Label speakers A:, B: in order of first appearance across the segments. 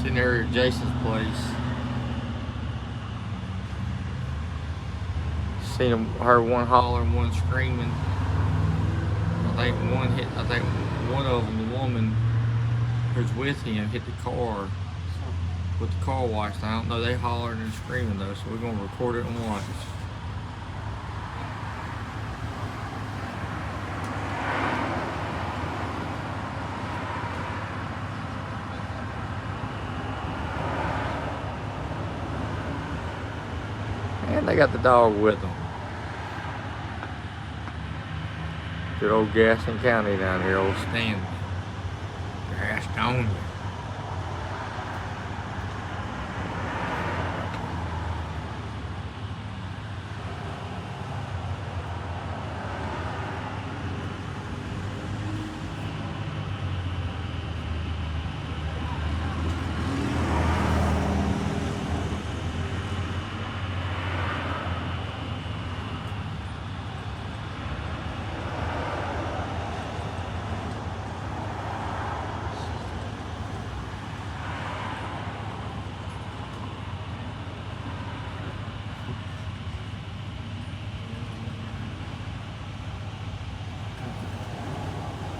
A: Sitting there at Jason's place. Seen him, heard one hollering, one screaming. I think one of them, the woman who's with him, hit the car with the car wash. I don't know, they hollering and screaming though, so we're gonna record it and watch. And they got the dog with them. Good old Gaston County down here, old Stanley. Gastonia.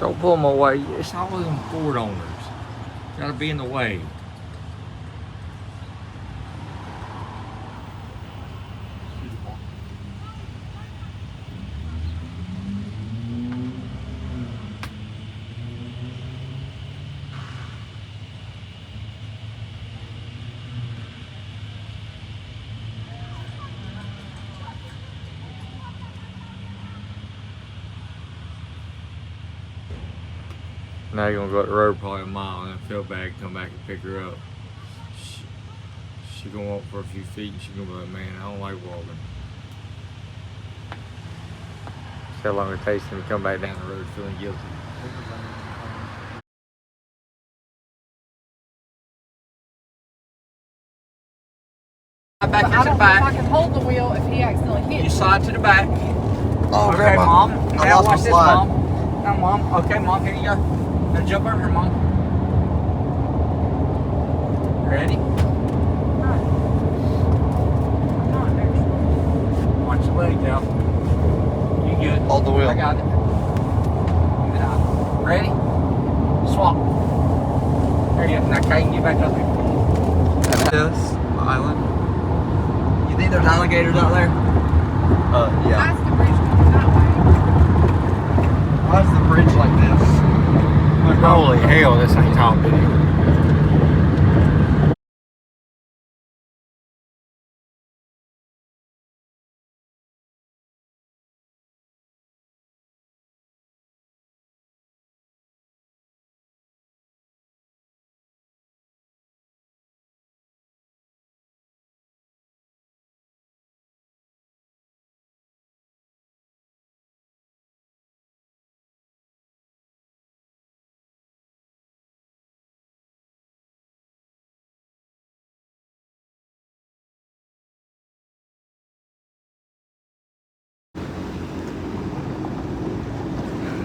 A: Don't pull them away. It's all of them Ford owners. Gotta be in the way. Now you're gonna go up the road probably a mile and then feel bad, come back and pick her up. She gonna walk for a few feet and she gonna be like, man, I don't like walking. See how long it takes him to come back down the road feeling guilty. Back into the back.
B: I can hold the wheel if he accidentally hits.
A: You slide to the back.
C: Oh,
A: okay, Mom. Now watch this,
C: slide.
A: Mom. Now, Mom. Okay, Mom, here you go. Now jump over here, Mom. Ready? Watch the leg down. You good?
C: Hold the wheel.
A: I got it. Good eye. Ready? Swap. There you go. Now, Kate, get back up there.
C: This island. You think there's alligators out there? Yeah.
B: That's the bridge coming that way.
C: Why is the bridge like this?
A: Holy hell, this ain't top video.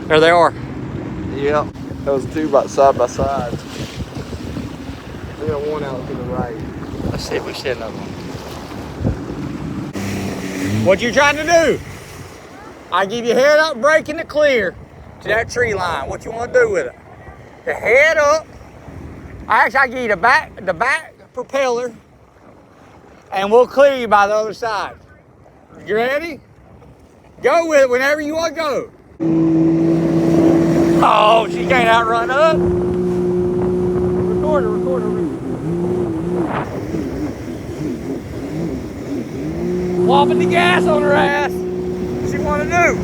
A: There they are.
C: Yep. Those two side by side. We got one out to the right.
A: Let's see if we see another one. What you trying to do? I give you head up, brake in the clear to that tree line. What you want to do with it? The head up. Actually, I give you the back propeller, and we'll clear you by the other side. You ready? Go with it whenever you want to go. Oh, she can't outrun up. Record her. Whopping the gas on her ass. What she want to do?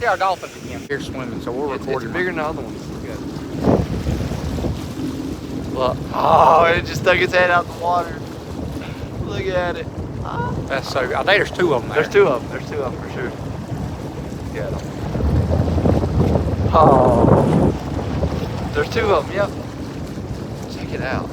A: See our dolphins again. Here swimming, so we're recording.
C: It's bigger than the other ones.
A: Look.
C: Oh, it just stuck its head out the water. Look at it.
A: That's so good. I think there's two of them there.
C: There's two of them. There's two of them for sure. Yeah. Oh. There's two of them, yep. Check it out.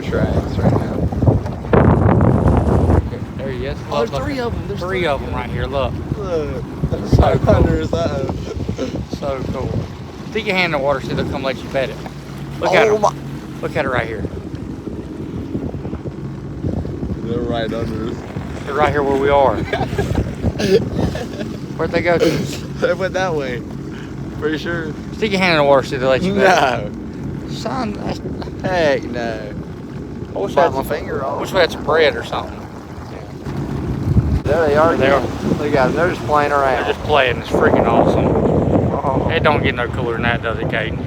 C: no tracks right now.
A: There he is.
C: Oh,
A: Look,
C: there's three of them. There's
A: three of them right here. Look.
C: Look.
A: So cool.
C: Under his eyes.
A: So cool. Stick your hand in the water so they'll come let you pet it. Look at it. Look at it right here.
C: They're right under us.
A: They're right here where we are. Where'd they go to?
C: They went that way. Pretty sure.
A: Stick your hand in the water so they'll let you pet it.
C: No.
A: Son, that's...
C: Heck no.
A: I wish I
C: Bite
A: had
C: my
A: some,
C: finger
A: I
C: off.
A: wish we had some bread or something.
C: There they are.
A: There they are.
C: Look at them. They're just playing
A: They're
C: around.
A: just playing. It's freaking awesome.
C: Oh.
A: It don't get no cooler than that, does it, Caden?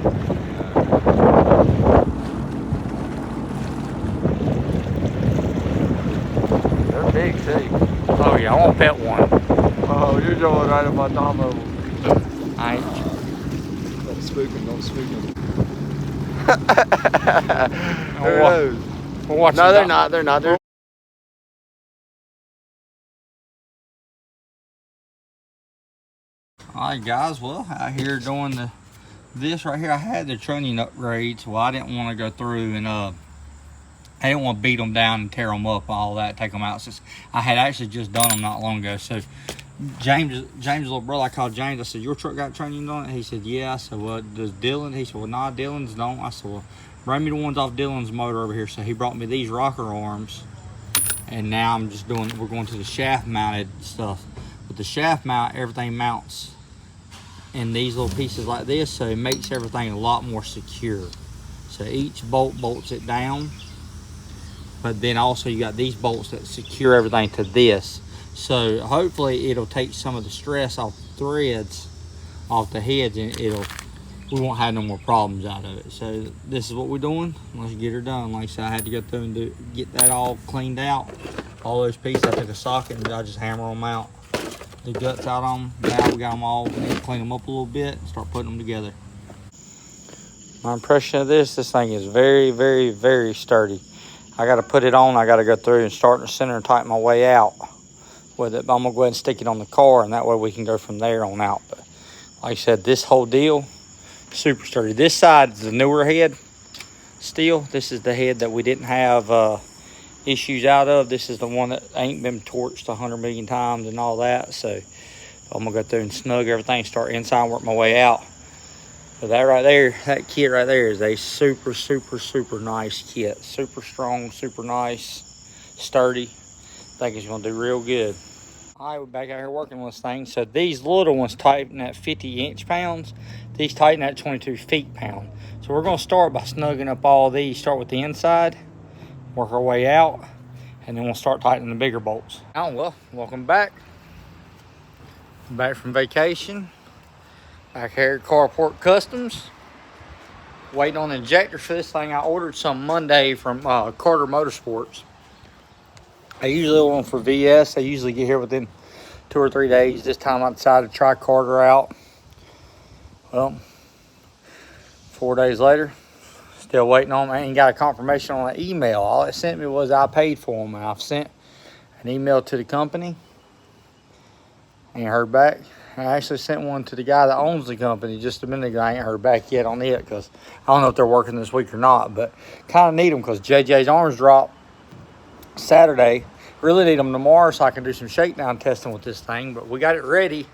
C: They're big too.
A: Oh yeah, I want to pet one.
C: Oh, you're going right up on top of them.
A: I ain't.
C: Don't spook them. Don't spook them. Who
A: We're
C: knows?
A: watching.
C: No, they're not. They're not. They're
A: Alright guys, well, out here doing this right here. I had the trunnion upgrades. Well, I didn't want to go through and I didn't want to beat them down and tear them up and all that, take them out. Since I had actually just done them not long ago. So James' little brother, I called James. I said, your truck got trunnion on it? He said, yeah. I said, well, does Dylan? He said, well, nah, Dylan's don't. I said, well, bring me the ones off Dylan's motor over here. So he brought me these rocker arms. And now I'm just doing, we're going to the shaft mounted stuff. With the shaft mount, everything mounts in these little pieces like this, so it makes everything a lot more secure. So each bolt bolts it down, but then also you got these bolts that secure everything to this. So hopefully it'll take some of the stress off the threads, off the heads, and we won't have no more problems out of it. So this is what we're doing. Let's get her done. Like I said, I had to go through and get that all cleaned out. All those pieces, I took a socket and I just hammer them out. The guts out on them. Now we got them all. We need to clean them up a little bit and start putting them together. My impression of this thing is very, very, very sturdy. I got to put it on. I got to go through and start in the center and tighten my way out with it. But I'm going to go ahead and stick it on the car, and that way we can go from there on out. But like I said, this whole deal, super sturdy. This side is the newer head still. This is the head that we didn't have issues out of. This is the one that ain't been torched 100 million times and all that. So I'm gonna go through and snug everything, start inside, work my way out. But that right there, that kit right there is a super, super, super nice kit. Super strong, super nice, sturdy. I think it's gonna do real good. All right, we're back out here working on this thing. So these little ones tighten at 50 inch-pounds. These tighten at 22 feet-pound. So we're gonna start by snugging up all these. Start with the inside, work our way out, and then we'll start tightening the bigger bolts. Oh, well, welcome back. Back from vacation. Back here at Carport Customs. Waiting on the injectors for this thing. I ordered some Monday from Carter Motorsports. I usually order them for VS. They usually get here within 2 or 3 days. This time I decided to try Carter out. Well, 4 days later, still waiting on them. I ain't got a confirmation on the email. All it sent me was I paid for them. And I've sent an email to the company. Ain't heard back. I actually sent one to the guy that owns the company just a minute ago. I ain't heard back yet on it because I don't know if they're working this week or not. But kind of need them because JJ's arms dropped Saturday. Really need them tomorrow so I can do some shakedown testing with this thing. But we got it ready.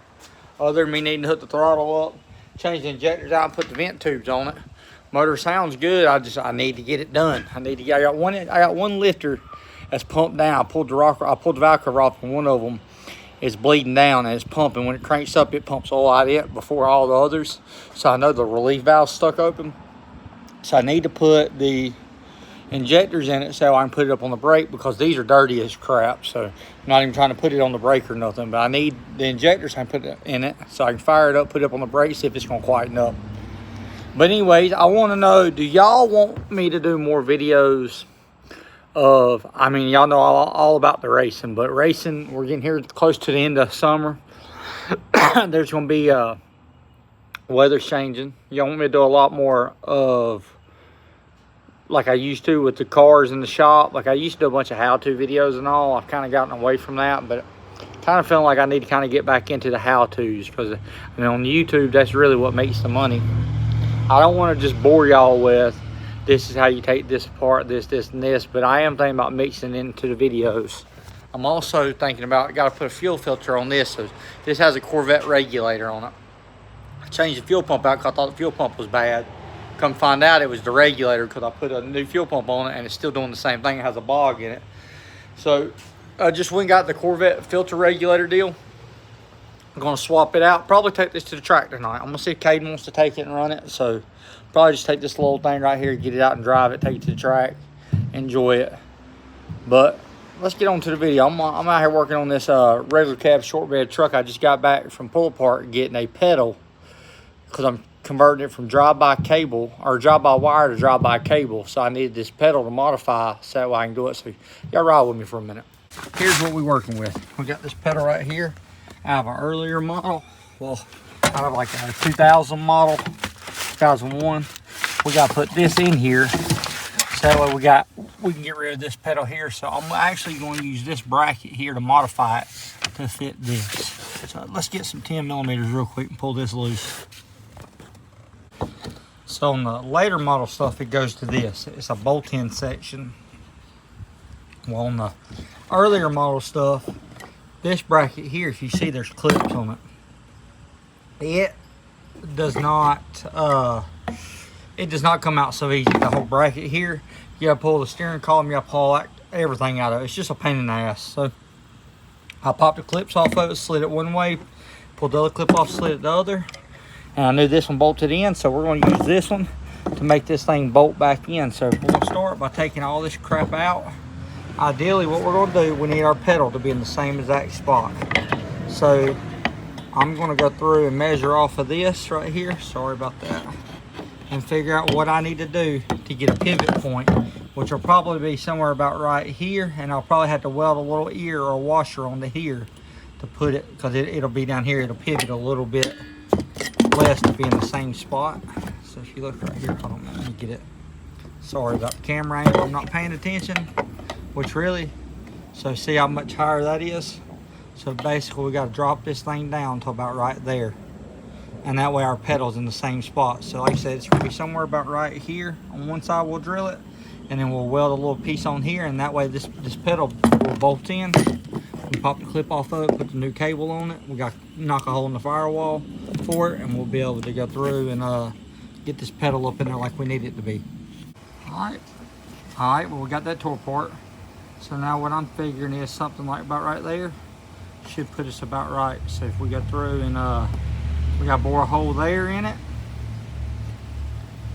A: Other than me needing to hook the throttle up, change the injectors out, and put the vent tubes on it. Motor sounds good. I need to get it done. I got one lifter that's pumped down. I pulled the valve cover off, and one of them is bleeding down and it's pumping. When it cranks up, it pumps oil out of it before all the others. So I know the relief valve's stuck open. So I need to put the injectors in it so I can put it up on the brake because these are dirty as crap. So I'm not even trying to put it on the brake or nothing, but I need the injectors I can put in it so I can fire it up, put it up on the brake, see if it's gonna quieten up. But anyways, I want to know, do y'all want me to do more videos of, I mean, y'all know all about the racing, but racing, we're getting here close to the end of summer. There's going to be weather changing. Y'all want me to do a lot more of, like I used to with the cars in the shop. Like I used to do a bunch of how-to videos and all. I've kind of gotten away from that, but kind of feeling like I need to kind of get back into the how-tos because I mean, on YouTube, that's really what makes the money. I don't want to just bore y'all with this is how you take this apart, this, and this. But I am thinking about mixing it into the videos. I'm also thinking about, got to put a fuel filter on this. So this has a Corvette regulator on it. I changed the fuel pump out because I thought the fuel pump was bad. Come find out it was the regulator because I put a new fuel pump on it and it's still doing the same thing. It has a bog in it. So I just went and got the Corvette filter regulator deal. I'm going to swap it out. Probably take this to the track tonight. I'm going to see if Caden wants to take it and run it. So probably just take this little thing right here, get it out and drive it, take it to the track, enjoy it. But let's get on to the video. I'm out here working on this regular cab short bed truck. I just got back from pull apart getting a pedal because I'm converting it from drive-by cable or drive-by wire to drive-by cable. So I needed this pedal to modify so that way I can do it. So y'all ride with me for a minute. Here's what we're working with. We got this pedal right here out of an earlier model. Well, out of like a 2000 model, 2001. We got to put this in here so that way we can get rid of this pedal here. So I'm actually going to use this bracket here to modify it to fit this. So let's get some 10 millimeters real quick and pull this loose. So on the later model stuff, it goes to this. It's a bolt-in section. Well, on the earlier model stuff, this bracket here, if you see, there's clips on it. It does not come out so easy. The whole bracket here, you gotta pull the steering column, you gotta pull everything out of it. It's just a pain in the ass. So I popped the clips off of it, slid it one way, pulled the other clip off, slid it the other. And I knew this one bolted in, so we're going to use this one to make this thing bolt back in. So we're going to start by taking all this crap out. Ideally, what we're going to do, we need our pedal to be in the same exact spot. So I'm going to go through and measure off of this right here. Sorry about that. And figure out what I need to do to get a pivot point, which will probably be somewhere about right here. And I'll probably have to weld a little ear or washer onto here to put it, because it'll be down here. It'll pivot a little bit less to be in the same spot. So if you look right here, hold on, let me get it. Sorry about the camera angle, I'm not paying attention, which really, so see how much higher that is? So basically we got to drop this thing down to about right there, and that way our pedal's in the same spot. So like I said, it's going to be somewhere about right here. On one side we'll drill it, and then we'll weld a little piece on here, and that way this pedal will bolt in. We pop the clip off of it, put the new cable on it. We got to knock a hole in the firewall for it, and we'll be able to go through and get this pedal up in there like we need it to be. All right, well, we got that tore apart. So now what I'm figuring is something like about right there should put us about right. So if we go through and we got to bore a hole there in it,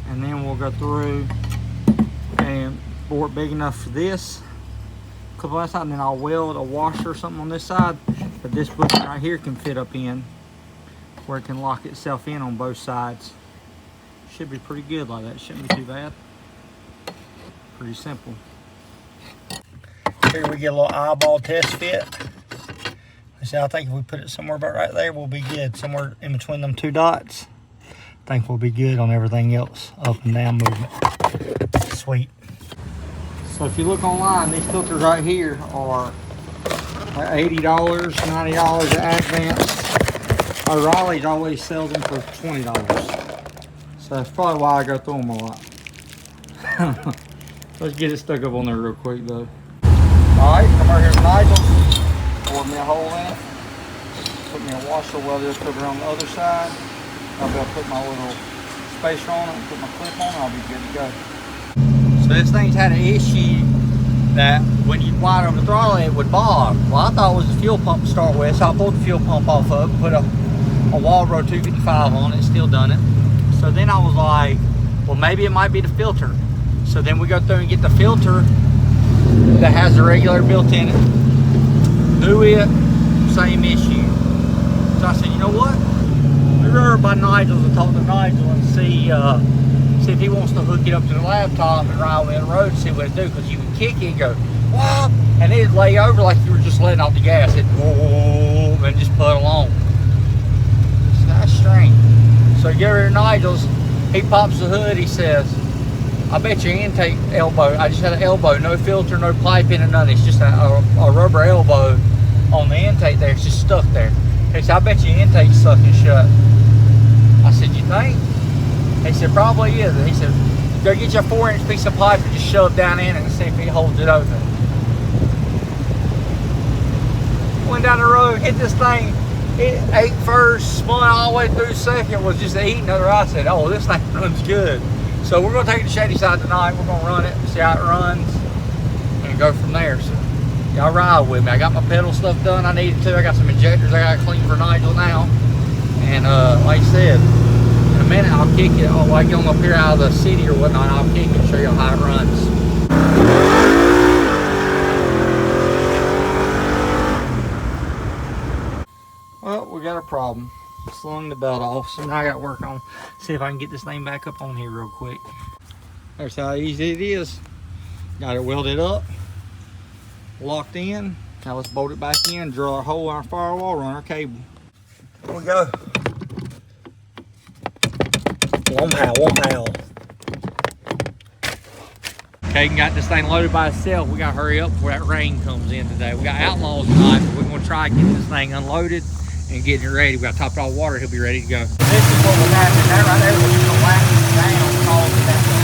A: and then we'll go through and bore it big enough for this. Last time, and then I'll weld a washer or something on this side, but this button right here can fit up in where it can lock itself in on both sides. Should be pretty good like that. Shouldn't be too bad. Pretty simple. Here we get a little eyeball test fit. See, I think if we put it somewhere about right there, we'll be good. Somewhere in between them two dots, I think we'll be good on everything else. Up and down movement. Sweet. So if you look online, these filters right here are like $80, $90 at Advance. O'Reilly's always sells them for $20. So that's probably why I go through them a lot. Let's get it stuck up on there real quick though. Alright, come over here to Nigel's. Bored me a hole in it. Put me a washer welder, put it on the other side. I'll be able to put my little spacer on it and put my clip on it. I'll be good to go. So this thing's had an issue that when you wide over the throttle, it would bog. Well, I thought it was the fuel pump to start with, so I pulled the fuel pump off of it, put a Walbro 255 on it, still done it. So then I was like, well, maybe it might be the filter. So then we go through and get the filter that has the regulator built in it. Do it, same issue. So I said, you know what? We run over by Nigel's and talk to Nigel and see if he wants to hook it up to the laptop and ride on the road and see what it do, because you can kick it and go, whoop, and it'd lay over like you were just letting off the gas. It'd whoop, and just puddle on. So that's strange. So you get over to Nigel's, he pops the hood, he says, I bet your intake elbow, I just had an elbow, no filter, no piping or nothing. It's just a rubber elbow on the intake there. It's just stuck there. He said, I bet your intake's sucking shut. I said, you think? He said, probably is. And he said, Go get you a 4-inch piece of pipe and just shove down in it and see if he holds it open. Went down the road, hit this thing. It ate first, spun all the way through second, was just eating other. I said, oh, this thing runs good. So we're gonna take it to Shadyside tonight. We're gonna run it, see how it runs, and go from there. So y'all ride with me. I got my pedal stuff done. I needed to. I got some injectors I gotta clean for Nigel now. And like I said, in a minute I'll kick it. Oh, I get them up here out of the city or whatnot, I'll kick it and show you how it runs. Well, we got a problem. Slung the belt off, so now I got to work on, see if I can get this thing back up on here real quick. There's how easy it is. Got it welded up, locked in. Now let's bolt it back in, drill our hole in our firewall, run our cable. Here we go. One pow. Caden got this thing loaded by itself. We got to hurry up before that rain comes in today. We got outlaws tonight, but we're going to try getting this thing unloaded and getting it ready. We got to top it all water. He'll be ready to go. This is what was happening. That right there was collapsing down, causing that thing.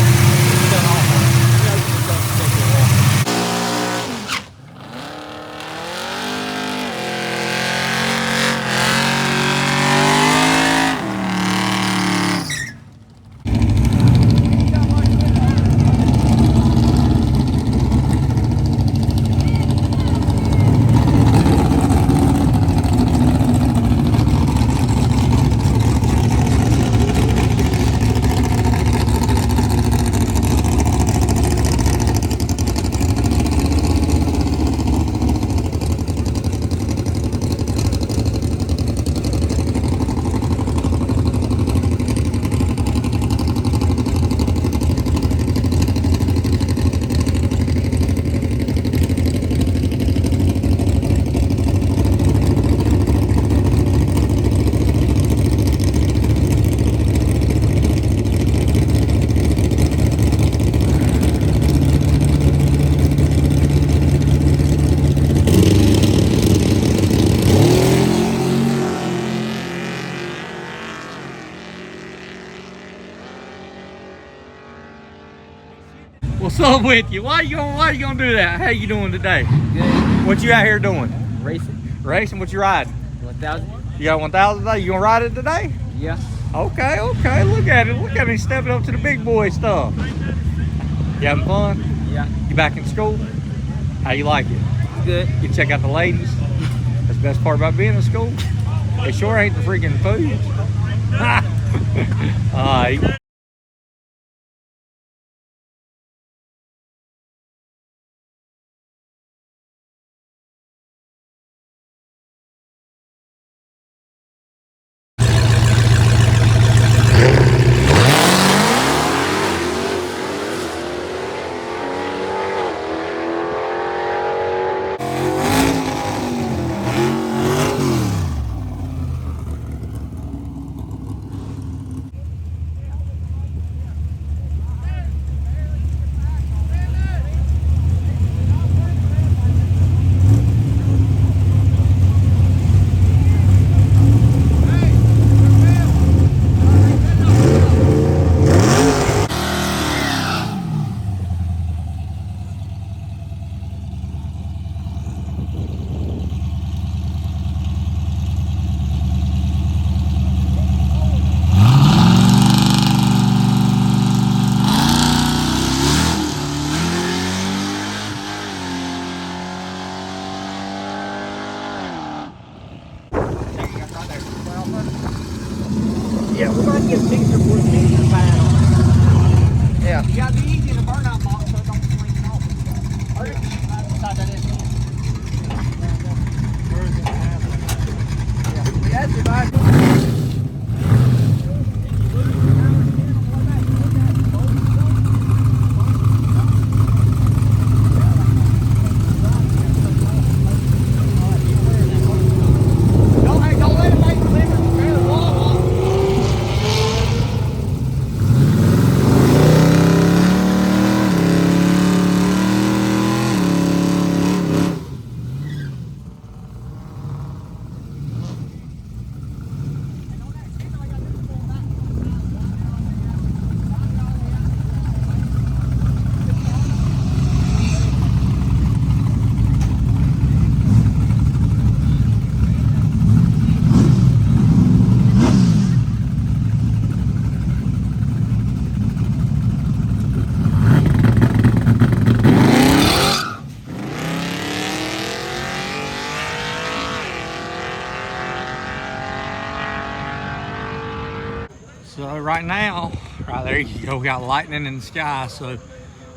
A: What's up with you? Why you gonna do that? How you doing today?
D: Good.
A: What you out here doing?
D: Racing.
A: Racing? What you riding?
D: 1,000.
A: You got 1,000 today? You gonna ride it today?
D: Yeah.
A: Okay. Look at it. Look at me stepping up to the big boy stuff. You having fun?
D: Yeah.
A: You back in school? How you like it?
D: Good.
A: You check out the ladies. That's the best part about being in school. They sure ain't the freaking food. Alright. Yeah, we're going to get a picture for the picture pad on it. Yeah. You got to be easy in the burnout box so it don't swing it off. Hurry. Inside that is. Where is it? Yeah. That's your bike. So right now, right there you go, we got lightning in the sky. So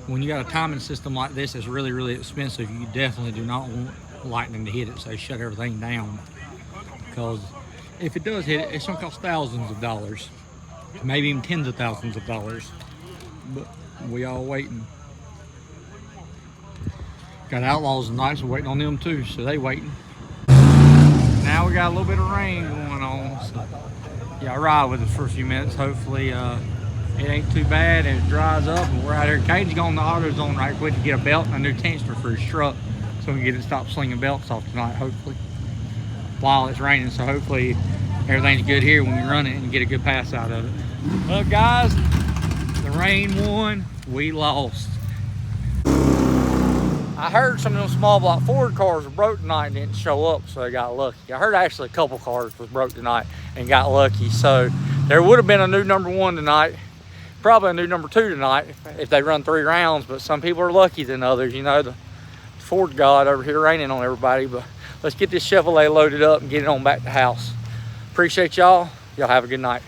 A: when you got a timing system like this, it's really, really expensive. You definitely do not want lightning to hit it, so shut everything down. Because if it does hit it, it's gonna cost thousands of dollars, maybe even tens of thousands of dollars. But we all waiting. Got outlaws tonight, so waiting on them too, so they waiting. Now we got a little bit of rain going on, so yeah, ride with us for a few minutes. Hopefully it ain't too bad and it dries up and we're out here. Caden's going to AutoZone right quick to get a belt and a new tensioner for his truck so we can get it stopped slinging belts off tonight, hopefully, while it's raining. So hopefully everything's good here when we run it and get a good pass out of it. Well, guys, the rain won, we lost. I heard some of them small block Ford cars were broke tonight and didn't show up, so they got lucky. I heard actually a couple cars was broke tonight and got lucky. So there would have been a new number 1 tonight, probably a new number 2 tonight if they run 3 rounds, but some people are lucky than others. You know, the Ford God over here raining on everybody. But let's get this Chevrolet loaded up and get it on back to the house. Appreciate y'all. Y'all have a good night.